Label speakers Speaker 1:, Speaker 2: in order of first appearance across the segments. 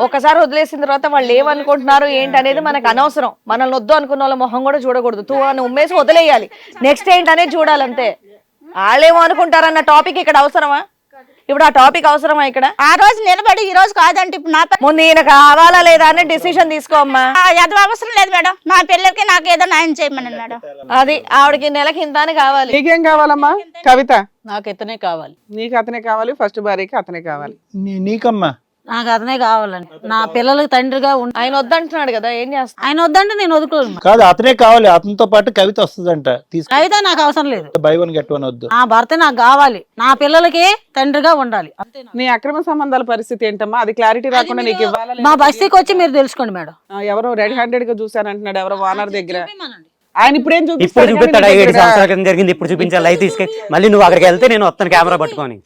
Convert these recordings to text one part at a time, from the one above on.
Speaker 1: ఒకసారి వదిలేసిన తర్వాత వాళ్ళు ఏమనుకుంటున్నారు ఏంటి అనేది మనకు అనవసరం. మనల్ని వద్దు అనుకున్న వాళ్ళ మొహం కూడా చూడకూడదు. తూ అని ఉమ్మేసి వదిలేయాలి. నెక్స్ట్ ఏంటనేది చూడాలంతే. వాళ్ళేమో అనుకుంటారన్న టాపిక్ ఇక్కడ అవసరమా? ఇప్పుడు ఆ టాపిక్ అవసరమా ఇక్కడ?
Speaker 2: ఆ రోజు నిలబడి ఈ రోజు కాదంటే ఇప్పుడు నా
Speaker 1: ముందు ఈయన కావాలా లేదా అని డిసిషన్ తీసుకోమ్మా.
Speaker 2: అది అవసరం లేదు మేడం. నా పిల్లలకి నాకు ఏదో న్యాయం చేయమని మేడం.
Speaker 1: అది ఆవిడకి నెలకి ఇంత అని కావాలి.
Speaker 3: నీకేం కావాలమ్మా కవిత?
Speaker 4: నాకు ఇతనే కావాలి.
Speaker 3: నీకు అతనే కావాలి, ఫస్ట్ భార్యకి అతనే కావాలి.
Speaker 5: నీకమ్మా?
Speaker 4: నాకు అతనే కావాలండి. నా పిల్లలకి తండ్రిగా
Speaker 1: ఆయన వద్దంటున్నాడు కదా, ఏం చేస్తా?
Speaker 4: ఆయన వద్దంటే నేను వదులుకోను.
Speaker 5: కాదు, అతనే కావాలి. అతనితో పాటు కవిత వస్తుందంట.
Speaker 4: అయితే నాకు అవసరం లేదు.
Speaker 5: బై వన్ గెట్ వన్ వద్దు.
Speaker 4: నా భర్త నాకు కావాలి. నా పిల్లలకి తండ్రిగా ఉండాలి అంతే.
Speaker 3: నీ అక్రమ సంబంధాల పరిస్థితి ఏంటమ్మా? అది క్లారిటీ రాకుండా నీకు ఇవ్వాలా?
Speaker 4: మా బస్తీకి వచ్చి మీరు తెలుసుకోండి మేడం.
Speaker 3: ఎవరో రెడ్ హ్యాండెడ్ గా చూసానంటున్నాడు ఎవరో ఓనర్ దగ్గర. ఆయన ఇప్పుడేం
Speaker 6: ఇప్పుడు
Speaker 3: చూపిస్తాడు?
Speaker 6: చూపిస్తాడా? 7 సంవత్సరాల క్రితం జరిగింది ఇప్పుడు చూపించాలి. లైట్ తీసుకెళ్ళి మళ్ళీ నువ్వు అక్కడికి వెళ్తే నేను వస్తాను కెమెరా పట్టుకొని.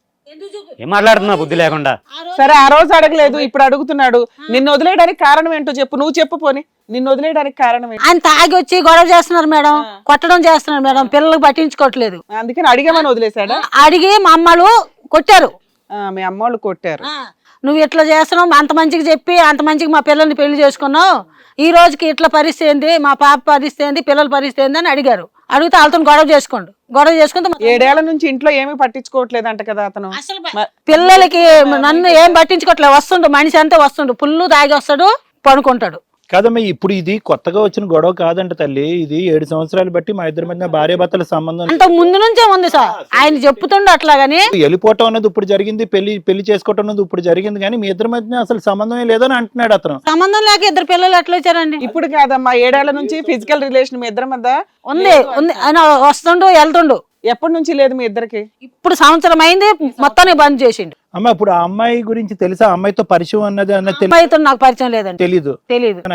Speaker 6: ఏం మాట్లాడుతున్నా బుద్ధి లేకుండా?
Speaker 3: సరే, ఆ రోజు అడగలేదు, ఇప్పుడు అడుగుతున్నాడు. నిన్ను వదిలేయడానికి కారణం ఏంటో చెప్పు. నువ్వు చెప్పు పోని, నిన్ను వదిలేయడానికి కారణం ఏంటి?
Speaker 4: ఆయన తాగి వచ్చి గొడవ చేస్తున్నారు మేడం, కొట్టడం చేస్తున్నారు మేడం, పిల్లలకు పట్టించుకోవట్లేదు.
Speaker 3: అందుకని అడిగామని వదిలేశాడా?
Speaker 4: అడిగి మా అమ్మలు కొట్టారు.
Speaker 3: మీ అమ్మోళ్ళు కొట్టారు.
Speaker 4: నువ్వు ఇట్లా చేస్తున్నావు, అంత మంచికి చెప్పి అంత మంచికి మా పిల్లల్ని పెళ్లి చేసుకున్నావు, ఈ రోజుకి ఇట్లా పరిస్థితి ఏంది, మా పాప పరిస్థితి ఏంది, పిల్లల పరిస్థితి ఏంది అని అడిగారు. అడిగితే వాళ్ళతో గొడవ చేసుకోండి. గొడవ చేసుకుంటే
Speaker 3: 7 ఏళ్ల నుంచి ఇంట్లో ఏమీ పట్టించుకోవట్లేదంట కదా అతను.
Speaker 4: పిల్లలకి నన్ను ఏం పట్టించుకోవట్లేదు. వస్తుండు మనిషి అంతా వస్తుండు, పుల్లు తాగి వస్తాడు, పడుకుంటాడు.
Speaker 5: కాదమ్మా, ఇప్పుడు ఇది కొత్తగా వచ్చిన గొడవ కాదంట తల్లి. ఇది 7 సంవత్సరాలు బట్టి మా ఇద్దరి మధ్య భార్య భర్తల సంబంధం
Speaker 4: అంత ముందు నుంచే ఉంది సార్. ఆయన చెప్పుతుండే అట్లాగని.
Speaker 5: వెళ్ళిపోవటం అన్నది ఇప్పుడు జరిగింది, పెళ్లి చేసుకోవటం అన్నది ఇప్పుడు జరిగింది, కానీ మీ ఇద్దరి మధ్య అసలు సంబంధమే లేదని అంటున్నాడు అతను.
Speaker 4: సంబంధం లేక ఇద్దరు పిల్లలు ఎట్లా వచ్చారండి?
Speaker 3: ఇప్పుడు కాదమ్మా, 7 ఏళ్ల నుంచి ఫిజికల్ రిలేషన్ మీ ఇద్దరి మధ్య
Speaker 4: ఉంది ఉంది. ఆయన వస్తుండు వెళ్తుండు.
Speaker 3: ఎప్పటి నుంచి లేదు మీ ఇద్దరికి?
Speaker 4: ఇప్పుడు సంవత్సరం అయింది, మొత్తానికి బంద్ చేసిండు.
Speaker 5: అమ్మ, ఇప్పుడు ఆ అమ్మాయి గురించి తెలుసా? అమ్మాయితో పరిచయం అన్నది
Speaker 4: అమ్మాయితో నాకు పరిచయం లేదండి.
Speaker 5: తెలీదు.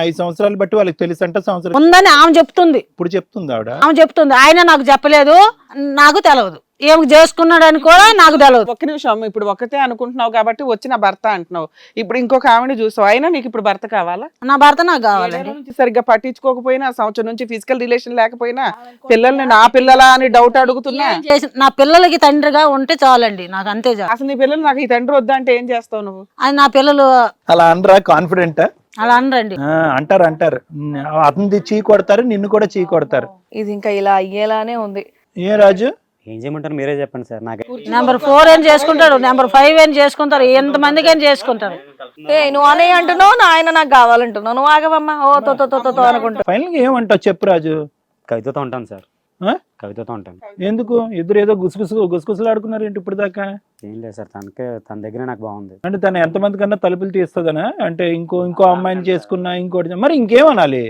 Speaker 4: 5
Speaker 5: సంవత్సరాలు బట్టి వాళ్ళకి తెలుసు అంట. సంవత్సరం
Speaker 4: ఉందని ఆమె చెప్తుంది.
Speaker 5: ఇప్పుడు చెప్తుంది ఆవిడ.
Speaker 4: ఆమె చెప్తుంది. ఆయన నాకు చెప్పలేదు, నాకు తెలియదు. ఏం చేసుకున్నాడు అని కూడా నాకు తెలియదు.
Speaker 3: ఒక్క నిమిషం, ఇప్పుడు ఒక్కతే అనుకుంటున్నావు కాబట్టి వచ్చిన భర్త అంటున్నావు. ఇప్పుడు ఇంకొక ఆవిడని చూసావు, అయినా నీకు ఇప్పుడు భర్త కావాలా?
Speaker 4: నా భర్త నాకు కావాలండి.
Speaker 3: సరిగ్గా పట్టించుకోకపోయినా, సంవత్సరం నుంచి ఫిజికల్ రిలేషన్ లేకపోయినా, పిల్లల్ని నా పిల్లలా అని డౌట్ అడుగుతున్నా.
Speaker 4: నా పిల్లలకి తండ్రిగా ఉంటే చాలండి, నాకు అంతే చాలు.
Speaker 3: అసలు నీ పిల్లలు నాకు ఈ తండ్రి వద్దంటే ఏం చేస్తావు నువ్వు?
Speaker 4: అది నా పిల్లలు
Speaker 5: అలా అనరా? కాన్ఫిడెంట్
Speaker 4: అలా అనరండి.
Speaker 5: అంటారు. అతను చీ కొడతారు, నిన్ను కూడా చీ కొడతారు.
Speaker 1: ఇది ఇంకా ఇలా అయ్యేలానే ఉంది.
Speaker 5: ఏ రాజు,
Speaker 6: ఏం చేయమంటారు మీరే చెప్పండి సార్. నాకు
Speaker 4: నెంబర్ 4 ఏం చేసుకుంటాడు, నెంబర్ 5 ఏం చేసుకుంటారు, ఎంత మందికి ఏం చేసుకుంటారు.
Speaker 1: నువ్వు అనే అంటున్నావు, నా ఆయన నాకు కావాలంటున్నావు. నువ్వు ఆగవమ్మా, ఓ తో అనుకుంటా.
Speaker 5: ఫైనల్ గా ఏమంటావు చెప్పు రాజు.
Speaker 6: కవితతో ఉంటాను సార్, కవితతో ఉంటాను.
Speaker 5: ఎందుకు? ఇద్దరు ఏదో గుసగుసలు ఆడుకున్నారు ఏంటి ఇప్పుడు దాకా?
Speaker 6: ఏం లేదు సార్, తన దగ్గర నాకు బాగుంది.
Speaker 5: అంటే తను ఎంతమంది కన్నా తలుపులు తీస్తుందనా? అంటే ఇంకో అమ్మాయిని చేసుకున్నా, ఇంకోటి, మరి ఇంకేమనాలి?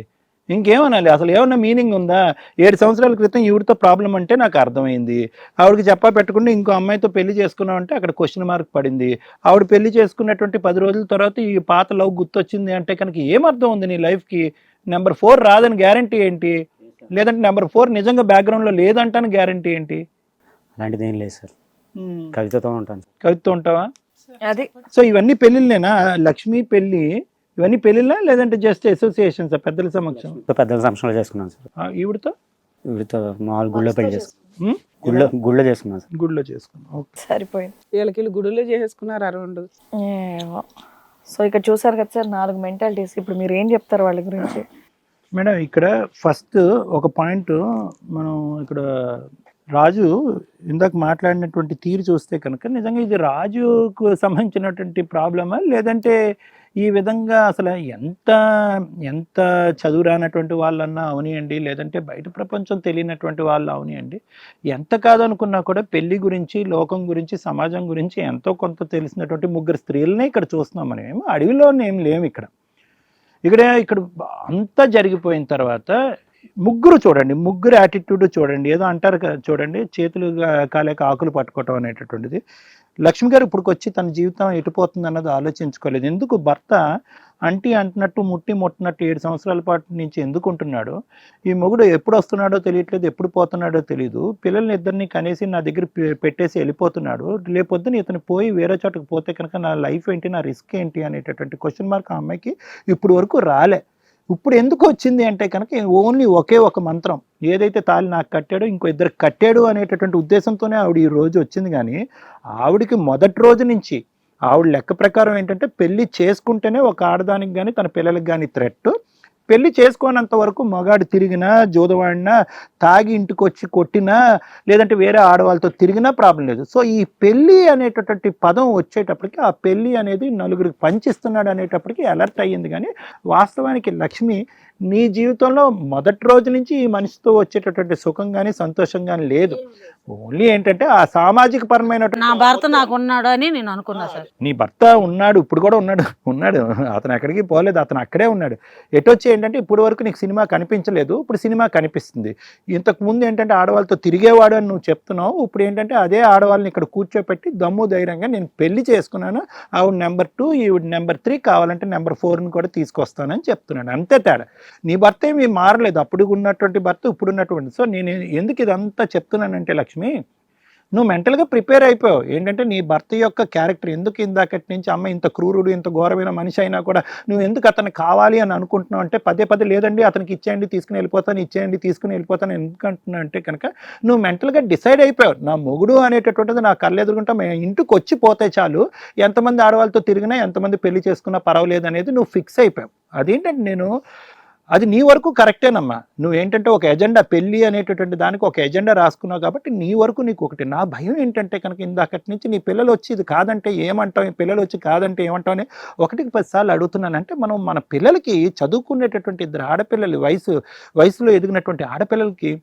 Speaker 5: అసలు ఏమన్నా మీనింగ్ ఉందా? 7 సంవత్సరాల క్రితం ఈవిడితో ప్రాబ్లం అంటే నాకు అర్థమైంది. ఆవిడకి చెప్పా పెట్టకుండా ఇంకో అమ్మాయితో పెళ్లి చేసుకున్నావు అంటే అక్కడ క్వశ్చన్ మార్క్ పడింది. ఆవిడ పెళ్లి చేసుకున్నటువంటి 10 రోజుల తర్వాత ఈ పాత లవ్ గుర్తొచ్చింది అంటే కనుక ఏమర్థం ఉంది నీ లైఫ్కి? నెంబర్ 4 రాదని గ్యారంటీ ఏంటి? లేదంటే నెంబర్ 4 నిజంగా బ్యాక్గ్రౌండ్ లో లేదంటాను గ్యారంటీ ఏంటి?
Speaker 6: అలాంటిది ఏం లేదు సార్, కవితతో ఉంటాను.
Speaker 5: కవితతో ఉంటావా?
Speaker 1: అది
Speaker 5: సో ఇవన్నీ పెళ్లిళ్ళేనా? లక్ష్మి పెళ్లి ఇవన్నీ పెళ్లిళ్ళా లేదంటే జస్ట్ అసోసియేషన్స్ పెద్దల సమక్షం?
Speaker 6: పెద్దల సమక్షంలో చేసుకున్నాను సార్.
Speaker 5: ఈవిడతో
Speaker 6: మామూలు గుళ్ళో పెళ్లి చేసుకున్నాను. గుళ్ళో చేసుకున్నాను సార్.
Speaker 5: గుడిలో చేసుకున్నాం.
Speaker 1: సరిపోయింది.
Speaker 3: వీళ్ళకి గుడిలో చేసేసుకున్నారు అరౌండ్.
Speaker 1: సో ఇక్కడ చూసారు కదా సార్ 4 మెంటాలిటీస్. ఇప్పుడు మీరు ఏం చెప్తారు వాళ్ళ గురించి?
Speaker 5: మేడం, ఇక్కడ ఫస్ట్ ఒక పాయింట్ మనం ఇక్కడ రాజు ఇందాక మాట్లాడినటువంటి తీరు చూస్తే కనుక నిజంగా ఇది రాజుకు సంబంధించినటువంటి ప్రాబ్లమా, లేదంటే ఈ విధంగా అసలు ఎంత చదువు రానటువంటి వాళ్ళన్నా అవనియండి, లేదంటే బయట ప్రపంచం తెలియనటువంటి వాళ్ళు అవనియండి, ఎంత కాదనుకున్నా కూడా పెళ్లి గురించి, లోకం గురించి, సమాజం గురించి ఎంతో కొంత తెలిసినటువంటి 3 స్త్రీలనే ఇక్కడ చూస్తున్నాం. మనం ఏమో అడవిలో ఏం లేము. ఇక్కడ అంతా జరిగిపోయిన తర్వాత చూడండి, 3 యాటిట్యూడ్ చూడండి. ఏదో అంటారు కదా చూడండి, చేతులు కాలేక ఆకులు పట్టుకోవటం అనేటటువంటిది. లక్ష్మి గారు ఇప్పుడుకొచ్చి తన జీవితం ఎటుపోతుంది అన్నది ఆలోచించుకోలేదు. ఎందుకు భర్త అంటున్నట్టు ముట్టినట్టు 7 సంవత్సరాల పాటు నుంచి ఎందుకు ఉంటున్నాడు? ఈ మొగుడు ఎప్పుడు వస్తున్నాడో తెలియట్లేదు, ఎప్పుడు పోతున్నాడో తెలియదు. పిల్లల్ని ఇద్దరిని కనేసి నా దగ్గర పెట్టేసి వెళ్ళిపోతున్నాడు. లేకపోతే ఇతను పోయి వేరే చోటకు పోతే కనుక నా లైఫ్ ఏంటి, నా రిస్క్ ఏంటి అనేటటువంటి క్వశ్చన్ మార్క్ ఆ అమ్మాయికి ఇప్పుడు వరకు రాలే. ఇప్పుడు ఎందుకు వచ్చింది అంటే కనుక ఓన్లీ ఒకే ఒక మంత్రం, ఏదైతే తాళి నాకు కట్టాడో ఇంకో 2 కట్టాడు అనేటటువంటి ఉద్దేశంతోనే ఆవిడ ఈ రోజు వచ్చింది. కానీ ఆవిడికి మొదటి రోజు నుంచి ఆవిడ లెక్క ప్రకారం ఏంటంటే పెళ్లి చేసుకుంటేనే ఒక ఆడదానికి కానీ తన పిల్లలకి కానీ థ్రెట్. పెళ్లి చేసుకోనంత వరకు మగాడు తిరిగినా, జోదవాడినా, తాగి ఇంటికి వచ్చి కొట్టినా, లేదంటే వేరే ఆడవాళ్ళతో తిరిగినా ప్రాబ్లం లేదు. సో ఈ పెళ్లి అనేటటువంటి పదం వచ్చేటప్పటికి ఆ పెళ్లి అనేది నలుగురికి పంచిస్తున్నాడు అనేటప్పటికి అలర్ట్ అయ్యింది. కానీ వాస్తవానికి లక్ష్మి నీ జీవితంలో మొదటి రోజు నుంచి ఈ మనిషితో వచ్చేటటువంటి సుఖం కానీ సంతోషం కానీ లేదు. ఓన్లీ ఏంటంటే ఆ సామాజిక పరమైన
Speaker 4: నా భర్త నాకు ఉన్నాడు అని నేను అనుకున్నా సార్.
Speaker 5: నీ భర్త ఉన్నాడు, ఇప్పుడు కూడా ఉన్నాడు అతను ఎక్కడికి పోలేదు, అతను అక్కడే ఉన్నాడు. ఎటొచ్చి ఏంటంటే ఇప్పుడు వరకు నీకు సినిమా కనిపించలేదు, ఇప్పుడు సినిమా కనిపిస్తుంది. ఇంతకు ముందు ఏంటంటే ఆడవాళ్ళతో తిరిగేవాడు అని నువ్వు చెప్తున్నావు, ఇప్పుడు ఏంటంటే అదే ఆడవాళ్ళని ఇక్కడ కూర్చోపెట్టి దమ్ము ధైర్యంగా నేను పెళ్లి చేసుకున్నాను, ఆవిడ నెంబర్ 2 ఈవిడ నెంబర్ 3 కావాలంటే నెంబర్ 4ని కూడా తీసుకొస్తానని చెప్తున్నాను. అంతే తేడా. నీ భర్త ఏమీ మారలేదు, అప్పుడు ఉన్నటువంటి భర్త ఇప్పుడు ఉన్నటువంటి. సో నేను ఎందుకు ఇదంతా చెప్తున్నానంటే లక్ష్మి, నువ్వు మెంటల్గా ప్రిపేర్ అయిపోయావు. ఏంటంటే నీ భర్త యొక్క క్యారెక్టర్ ఎందుకు ఇందాకటి నుంచి అమ్మ ఇంత క్రూరుడు, ఇంత ఘోరమైన మనిషి అయినా కూడా నువ్వు ఎందుకు అతను కావాలి అని అనుకుంటున్నావు అంటే పదే లేదండి అతనికి ఇచ్చేయండి తీసుకుని వెళ్ళిపోతాను, ఇచ్చేయండి తీసుకుని వెళ్ళిపోతాను ఎందుకంటున్నావు అంటే కనుక నువ్వు మెంటల్గా డిసైడ్ అయిపోయావు. నా మొగుడు అనేటటువంటిది నా కళ్ళు ఎదురుకుంటా ఇంటికి వచ్చి పోతే చాలు, ఎంతమంది ఆడవాళ్ళతో తిరిగినా ఎంతమంది పెళ్లి చేసుకున్నా పర్వాలేదు అనేది నువ్వు ఫిక్స్ అయిపోయావు. అదేంటంటే అది నీ వరకు కరెక్టేనమ్మా. నువ్వేంటంటే ఒక ఎజెండా, పెళ్ళి అనేటటువంటి దానికి ఒక ఎజెండా రాసుకున్నావు కాబట్టి నీ వరకు నీకు ఒకటి. నా భయం ఏంటంటే కనుక ఇందాకటి నుంచి నీ పిల్లలు వచ్చి ఇది కాదంటే ఏమంటావు, పిల్లలు వచ్చి కాదంటే ఏమంటావు అని 1-10 సార్లు అడుగుతున్నానంటే మనం మన పిల్లలకి చదువుకునేటటువంటి 2 ఆడపిల్లలు వయసులో ఎదిగినటువంటి ఆడపిల్లలకి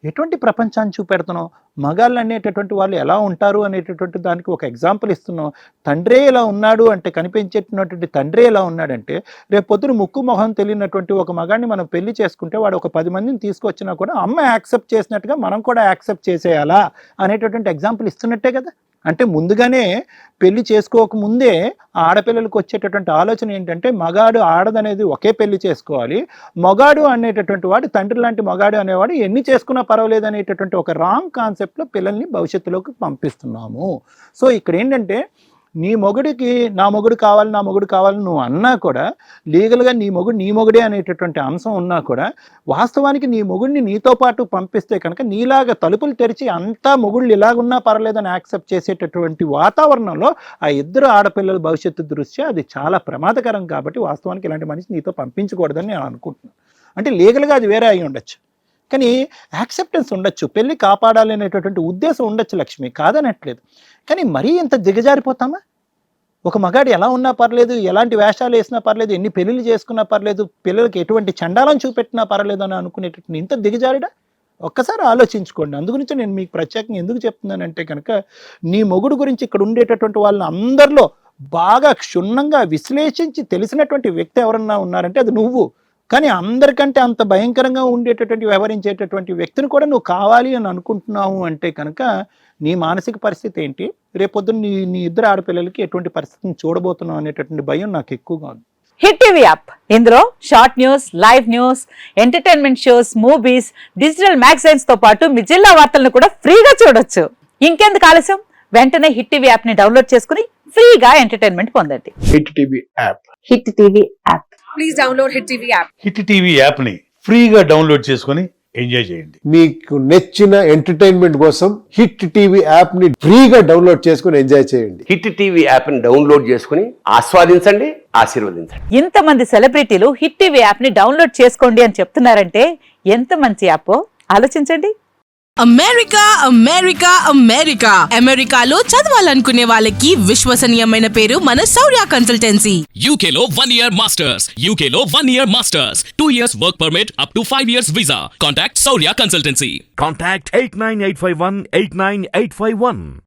Speaker 5: ఎటువంటి ప్రపంచాన్ని చూపెడుతున్నాం, మగాళ్ళు అనేటటువంటి వాళ్ళు ఎలా ఉంటారు అనేటటువంటి దానికి ఒక ఎగ్జాంపుల్ ఇస్తున్నాం. తండ్రే ఇలా ఉన్నాడు అంటే, కనిపించేటటువంటి తండ్రే ఎలా ఉన్నాడంటే, రేపు పొద్దున ముక్కు మొహం తెలియనటువంటి ఒక మగాడిని మనం పెళ్లి చేసుకుంటే వాడు ఒక 10 మందిని తీసుకొచ్చినా కూడా అమ్మ యాక్సెప్ట్ చేసినట్టుగా మనం కూడా యాక్సెప్ట్ చేసేయాలా అనేటటువంటి ఎగ్జాంపుల్ ఇస్తున్నట్టే కదా. అంటే ముందుగానే పెళ్లి చేసుకోకముందే ఆడపిల్లలకు వచ్చేటటువంటి ఆలోచన ఏంటంటే మగాడు ఆడదనేది ఒకే పెళ్లి చేసుకోవాలి, మగాడు అనేటటువంటి వాడు తండ్రి లాంటి మగాడు అనేవాడు ఎన్ని చేసుకున్నా పర్వాలేదు అనేటటువంటి ఒక రాంగ్ కాన్సెప్ట్లో పిల్లల్ని భవిష్యత్తులోకి పంపిస్తున్నాము. సో ఇక్కడ ఏంటంటే నీ మొగుడికి నా మొగుడు కావాలి నువ్వు అన్నా కూడా లీగల్గా నీ మొగుడే అనేటటువంటి అంశం ఉన్నా కూడా వాస్తవానికి నీ మొగుడిని నీతో పాటు పంపిస్తే కనుక నీలాగా తలుపులు తెరిచి అంతా మొగుళ్ళు ఇలాగున్నా పర్లేదని యాక్సెప్ట్ చేసేటటువంటి వాతావరణంలో ఆ 2 ఆడపిల్లల భవిష్యత్తు దృష్ట్యా అది చాలా ప్రమాదకరం. కాబట్టి వాస్తవానికి ఇలాంటి మనిషి నీతో పంపించకూడదని నేను అనుకుంటున్నాను. అంటే లీగల్గా అది వేరే అయి ఉండొచ్చు, కానీ యాక్సెప్టెన్స్ ఉండొచ్చు, పెళ్ళి కాపాడాలి అనేటటువంటి ఉద్దేశం ఉండొచ్చు లక్ష్మి, కాదనట్లేదు. కానీ మరీ ఇంత దిగజారిపోతామా? ఒక మగాడు ఎలా ఉన్నా పర్లేదు, ఎలాంటి వేషాలు వేసినా పర్లేదు, ఎన్ని పెళ్ళిళ్ళు చేసుకున్నా పర్లేదు, పిల్లలకి ఎటువంటి చండాలం చూపెట్టినా పర్లేదు అని అనుకునేటటువంటి ఇంత దిగజారిడా? ఒక్కసారి ఆలోచించుకోండి. అందుగురించి నేను మీకు ప్రత్యేకంగా ఎందుకు చెప్తున్నానంటే కనుక నీ మొగుడు గురించి ఇక్కడ ఉండేటటువంటి వాళ్ళని అందరిలో బాగా క్షుణ్ణంగా విశ్లేషించి తెలిసినటువంటి వ్యక్తి ఎవరన్నా ఉన్నారంటే అది నువ్వు. కానీ అందరికంటే అంత భయంకరంగా ఉండేటటువంటి వ్యవహరించేటటువంటి వ్యక్తిని కూడా నువ్వు కావాలి అని అనుకుంటున్నావు అంటే కనుక నీ మానసిక పరిస్థితి ఏంటి, రేపొద్దున నీ 2 ఆడపిల్లలకి ఎటువంటి పరిస్థితిని చూడబోతున్నావు అనేటటువంటి భయం నాకు ఎక్కువగా ఉంది.
Speaker 7: హిట్ టీవీ యాప్, ఇందులో short news, live news, entertainment shows, movies, digital magazines తో పాటు మీ జిల్లా వార్తలను కూడా ఫ్రీగా చూడొచ్చు. ఇంకెందుకు ఆలస్యం, వెంటనే హిట్ టీవీ యాప్ ని డౌన్లోడ్ చేసుకుని ఫ్రీగా ఎంటర్టైన్మెంట్ పొందండి.
Speaker 8: Hit TV app.
Speaker 7: Hit TV app.
Speaker 9: Please download hit TV app.
Speaker 8: Hit TV app ని ఫ్రీగా డౌన్లోడ్ చేసుకొని ఎంజాయ్ చేయండి.
Speaker 10: మీకు నచ్చిన ఎంటర్టైన్మెంట్ కోసం హిట్ టీవీ యాప్ ని ఫ్రీగా డౌన్లోడ్ చేసుకొని ఎంజాయ్ చేయండి.
Speaker 11: హిట్ టీవీ యాప్ ని డౌన్లోడ్ చేసుకుని ఆస్వాదించండి, ఆశీర్వదించండి.
Speaker 7: ఇంతమంది సెలబ్రిటీలు హిట్ టీవీ యాప్ ని డౌన్లోడ్ చేసుకోండి అని చెప్తున్నారంటే ఎంత మంచి యాప్ ఆలోచించండి.
Speaker 9: అమెరికాలో చదవాలనుకునే వాళ్ళకి విశ్వసనీయమైన పేరు మన శౌర్య consultancy.
Speaker 12: UKలో 1 year masters, 2 years work permit up to 5 years visa. Contact Saurya Consultancy.
Speaker 13: Contact 89851 89851.